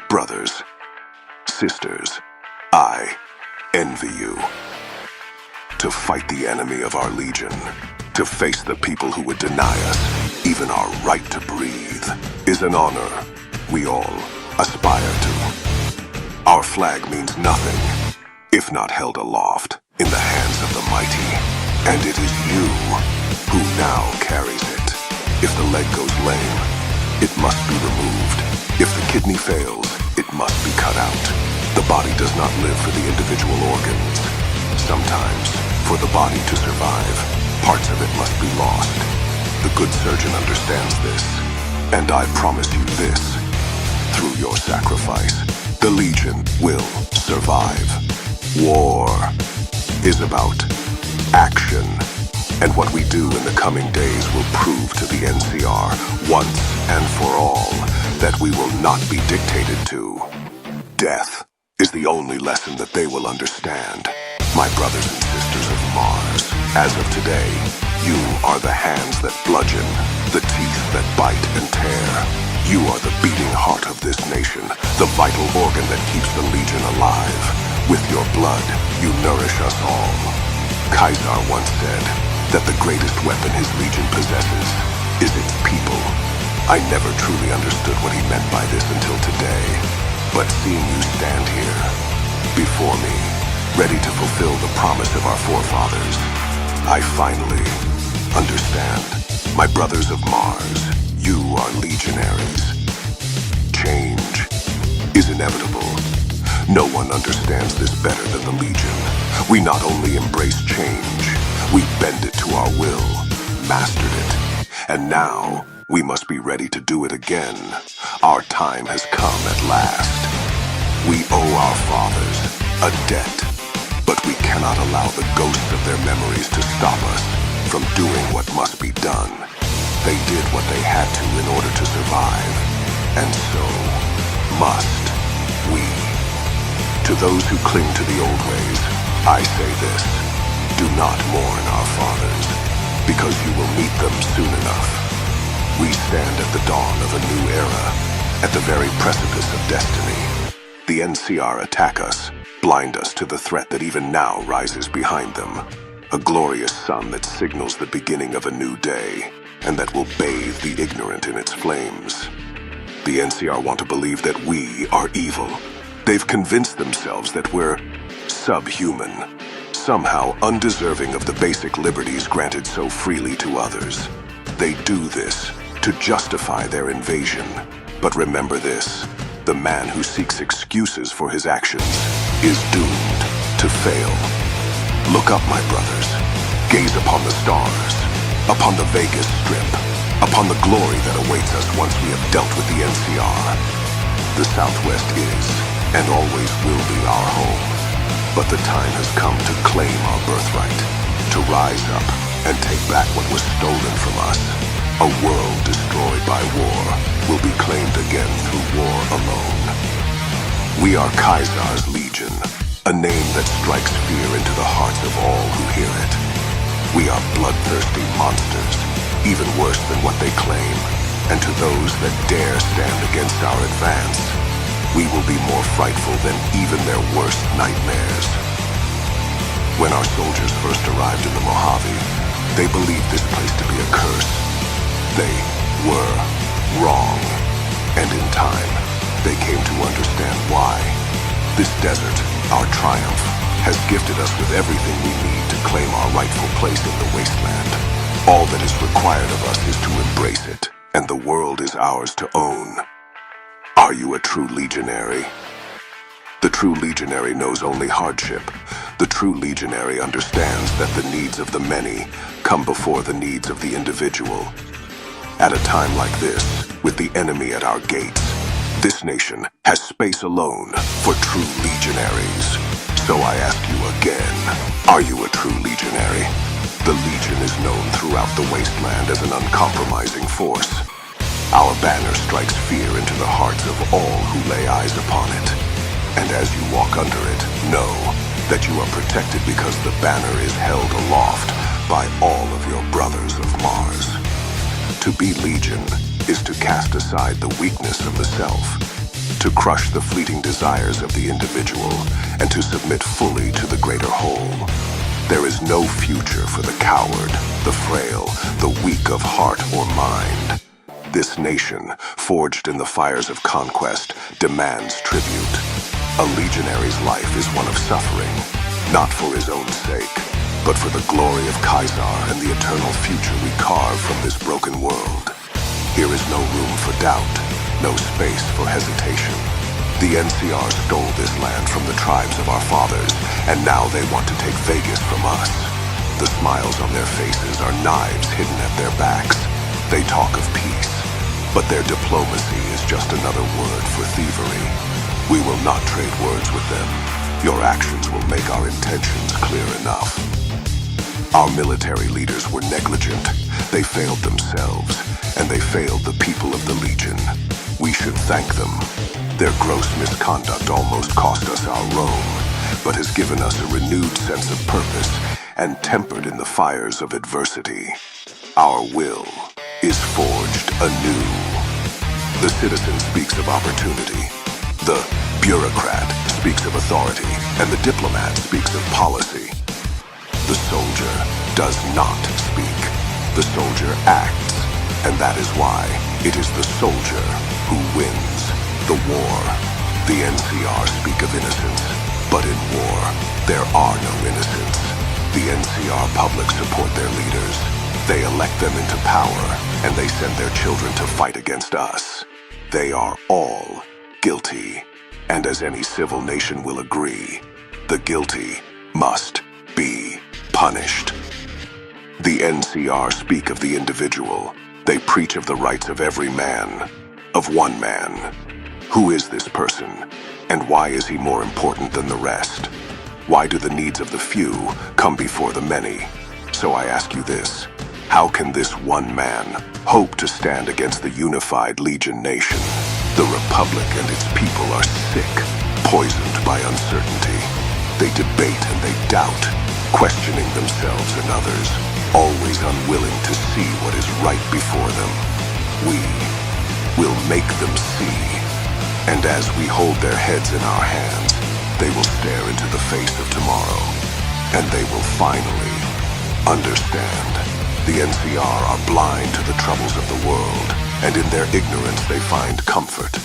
Brothers, sisters, I envy you. To fight the enemy of our legion, to face the people who would deny us even our right to breathe, is an honor we all aspire to. Our flag means nothing if not held aloft in the hands of the mighty, and it is you who now carries it. If the leg goes lame, it must be removed. If the kidney fails, it must be cut out. The body does not live for the individual organs. Sometimes, for the body to survive, parts of it must be lost. The good surgeon understands this, and I promise you this. Through your sacrifice, the Legion will survive. War is about action, and what we do in the coming days will prove to the NCR once and for all that we will not be dictated to. Death is the only lesson that they will understand. My brothers and sisters of Mars, as of today, you are the hands that bludgeon, the teeth that bite and tear. You are the beating heart of this nation, the vital organ that keeps the Legion alive. With your blood, you nourish us all. Caesar once said that the greatest weapon his Legion possesses is its people. I never truly understood what he meant by this until today, but seeing you stand here, before me, ready to fulfill the promise of our forefathers, I finally understand. My brothers of Mars, you are legionaries. Change is inevitable. No one understands this better than the Legion. We not only embrace change, we bend it to our will, mastered it, and now we must be ready to do it again. Our time has come at last. We owe our fathers a debt, but we cannot allow the ghosts of their memories to stop us from doing what must be done. They did what they had to in order to survive, and so must we. To those who cling to the old ways, I say this: do not mourn our fathers, because you will meet them soon enough. We stand at the dawn of a new era, at the very precipice of destiny. The NCR attack us, blind us to the threat that even now rises behind them. A glorious sun that signals the beginning of a new day, and that will bathe the ignorant in its flames. The NCR want to believe that we are evil. They've convinced themselves that we're subhuman, somehow undeserving of the basic liberties granted so freely to others. They do this to justify their invasion. But remember this: the man who seeks excuses for his actions is doomed to fail. Look up, my brothers. Gaze upon the stars, upon the Vegas Strip, upon the glory that awaits us once we have dealt with the NCR. The Southwest is, and always will be, our home. But the time has come to claim our birthright, to rise up and take back what was stolen from us. A world destroyed by war will be claimed again through war alone. We are Caesar's Legion, a name that strikes fear into the hearts of all who hear it. We are bloodthirsty monsters, even worse than what they claim, and to those that dare stand against our advance, we will be more frightful than even their worst nightmares. When our soldiers first arrived in the Mojave, they believed this place to be a curse. They were wrong, and in time, they came to understand why. This desert, our triumph, has gifted us with everything we need to claim our rightful place in the wasteland. All that is required of us is to embrace it, and the world is ours to own. Are you a true legionary? The true legionary knows only hardship. The true legionary understands that the needs of the many come before the needs of the individual. At a time like this, with the enemy at our gates, this nation has space alone for true legionaries. So I ask you again, are you a true legionary? The Legion is known throughout the wasteland as an uncompromising force. Our banner strikes fear into the hearts of all who lay eyes upon it. And as you walk under it, know that you are protected because the banner is held aloft by all of your brothers of Mars. To be Legion is to cast aside the weakness of the self, to crush the fleeting desires of the individual and to submit fully to the greater whole. There is no future for the coward, the frail, the weak of heart or mind. This nation, forged in the fires of conquest, demands tribute. A legionary's life is one of suffering, not for his own sake, but for the glory of Caesar and the eternal future we carve from this broken world. Here is no room for doubt, no space for hesitation. The NCR stole this land from the tribes of our fathers, and now they want to take Vegas from us. The smiles on their faces are knives hidden at their backs. They talk of peace, but their diplomacy is just another word for thievery. We will not trade words with them. Your actions will make our intentions clear enough. Our military leaders were negligent. They failed themselves, and they failed the people of the Legion. We should thank them. Their gross misconduct almost cost us our Rome, but has given us a renewed sense of purpose and tempered in the fires of adversity. Our will is forged anew. The citizen speaks of opportunity. The bureaucrat speaks of authority, and the diplomat speaks of policy. The soldier does not speak. The soldier acts, and that is why it is the soldier who wins the war. The NCR speak of innocence, but in war, there are no innocents. The NCR public support their leaders. They elect them into power, and they send their children to fight against us. They are all guilty, and as any civil nation will agree, the guilty must be punished. The NCR speak of the individual. They preach of the rights of every man, of one man. Who is this person, and why is he more important than the rest? Why do the needs of the few come before the many? So I ask you this. How can this one man hope to stand against the unified Legion nation? The Republic and its people are sick, poisoned by uncertainty. They debate and they doubt, questioning themselves and others, always unwilling to see what is right before them. We will make them see, and as we hold their heads in our hands, they will stare into the face of tomorrow, and they will finally understand. The NCR are blind to the troubles of the world, and in their ignorance they find comfort.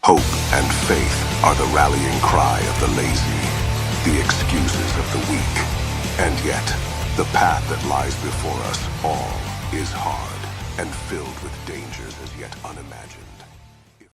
Hope and faith are the rallying cry of the lazy, the excuses of the weak. And yet, the path that lies before us all is hard and filled with dangers as yet unimagined.